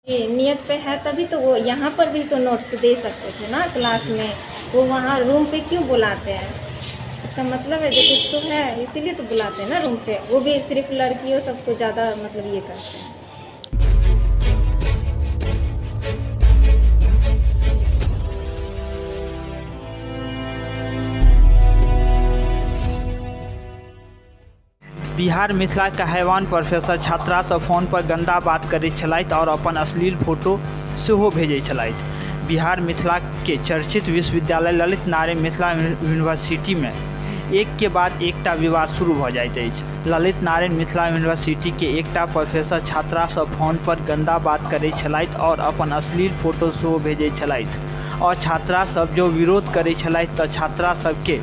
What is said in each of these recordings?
ये नियत पे है तभी तो वो यहाँ पर भी तो नोट्स दे सकते थे ना क्लास में। वो वहाँ रूम पे क्यों बुलाते हैं? इसका मतलब है जो कुछ तो है, इसीलिए तो बुलाते हैं ना रूम पे। वो भी सिर्फ लड़कियों सबको ज़्यादा मतलब ये करते हैं। बिहार मिथिला के हैवान प्रोफेसर छात्रा सँ फोन पर गंदा बात करैत छलथि और अपन अश्लील फोटो सेहो भेजैत छलथि। बिहार मिथिला के चर्चित विश्वविद्यालय ललित नारायण मिथिला यूनिवर्सिटी में एक के बाद एकटा विवाद शुरू भऽ जाइत अछि। ललित नारायण मिथिला यूनिवर्सिटी के एकटा प्रोफेसर छात्रा सँ फोन पर गंदा बात करैत छलथि और अपन अश्लील फोटो सेहो भेजैत छलथि और छात्रा सब जो विरोध करैत छलथि तऽ छात्रा सबके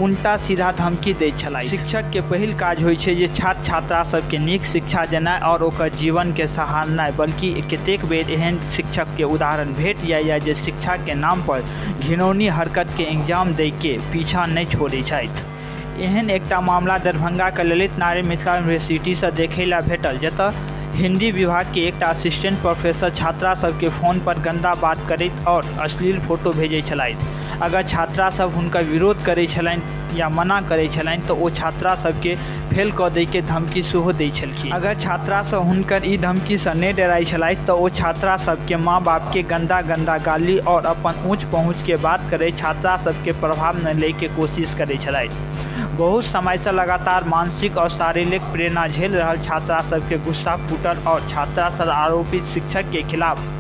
उल्टा सीधा धमकी दैत छलाह। शिक्षक के पहिल काज होइ छै जे छात्र छात्रा सबके नीक शिक्षा देनाइ और ओकर जीवन के सहारनाइ, बल्कि कतेक बेर एहन शिक्षक के उदाहरण भेट जाइए जे शिक्षा के नाम पर घिनौनी हरकत के अंजाम दै के पीछा नहीं छोड़ै छथि। एहन एकटा मामला दरभंगा के ललित नारायण मिथिला यूनिवर्सिटी से देखै ला भेटल, जतऽ हिंदी विभाग के एकटा असिस्टेंट प्रोफेसर छात्रा सबके फोन पर गंदा बात करैत और अश्लील फोटो भेजैत छलथि। अगर छात्रा सब हुनका विरोध करै छलनि या मना करै छलनि तऽ ओ छात्रा सबके फेल कऽ दै के धमकी सेहो दै छलखिन। अगर छात्रा सब हुनकर ई धमकी से नहि डराइ छलथि तऽ ओ छात्रा सबके माँ बाप के गंदा गंदा गाली और अपन ऊँच पहुँच के बात करे छात्रा सबके प्रभाव न ले के कोशिश करै छलथि। बहुत समय से लगातार मानसिक और शारीरिक प्रेरणा झेल रहल छात्रा सबके गुस्सा फूटल और छात्रा सब आरोपित शिक्षक के खिलाफ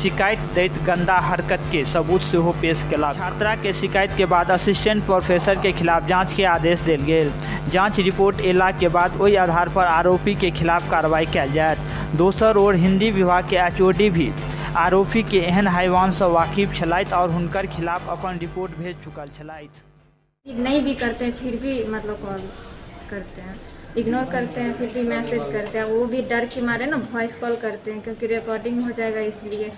शिकायत दैत गंदा हरकत के सबूत सेहो पेश केलक। छात्रा के शिकायत के बाद असिस्टेंट प्रोफेसर के खिलाफ जांच के आदेश देल गेल। जांच रिपोर्ट एला के बाद ओहि आधार पर आरोपी के खिलाफ कार्रवाई कयल जायत। दोसर ओर हिंदी विभाग के एचओडी भी आरोपी के एहन हैवान से वाकिफ छलथि और हुनकर खिलाफ अपन रिपोर्ट भेज चुकल छलथि। नहीं भी करते हैं फिर भी मतलब कॉल करते हैं, इग्नोर करते हैं, फिर भी मैसेज करते हैं। वो भी डर के मारे ना वॉइस कॉल करते हैं क्योंकि रिकॉर्डिंग हो जाएगा, इसलिए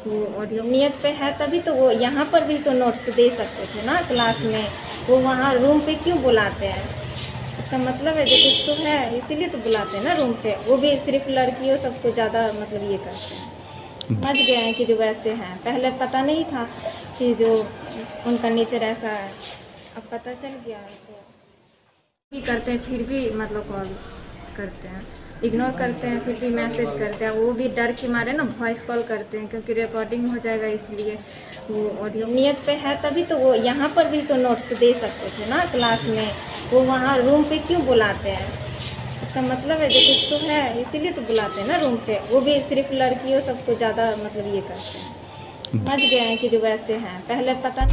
वो ऑडियो नियत पे है तभी तो वो यहाँ पर भी तो नोट्स दे सकते थे ना क्लास में। वो वहाँ रूम पे क्यों बुलाते हैं? इसका मतलब है जो कुछ तो है, इसीलिए तो बुलाते हैं ना रूम पे। वो भी सिर्फ लड़कियों सबको ज़्यादा मतलब ये करते हैं। समझ गए हैं कि जो वैसे हैं, पहले पता नहीं था कि जो उनका नेचर ऐसा है, अब पता चल गया है। तो भी करते हैं फिर भी मतलब कॉल करते हैं, इग्नोर करते हैं, फिर भी मैसेज करते हैं। वो भी डर के मारे ना वॉइस कॉल करते हैं क्योंकि रिकॉर्डिंग हो जाएगा, इसलिए वो ऑडियो नियत पे है तभी तो वो यहाँ पर भी तो नोट्स दे सकते थे ना क्लास में। वो वहाँ रूम पे क्यों बुलाते हैं? इसका मतलब है जो कुछ तो है, इसीलिए तो बुलाते हैं ना रूम पे। वो भी सिर्फ लड़कियों सबको ज़्यादा मतलब ये करते हैं। समझ गए हैं कि जो वैसे हैं, पहले पता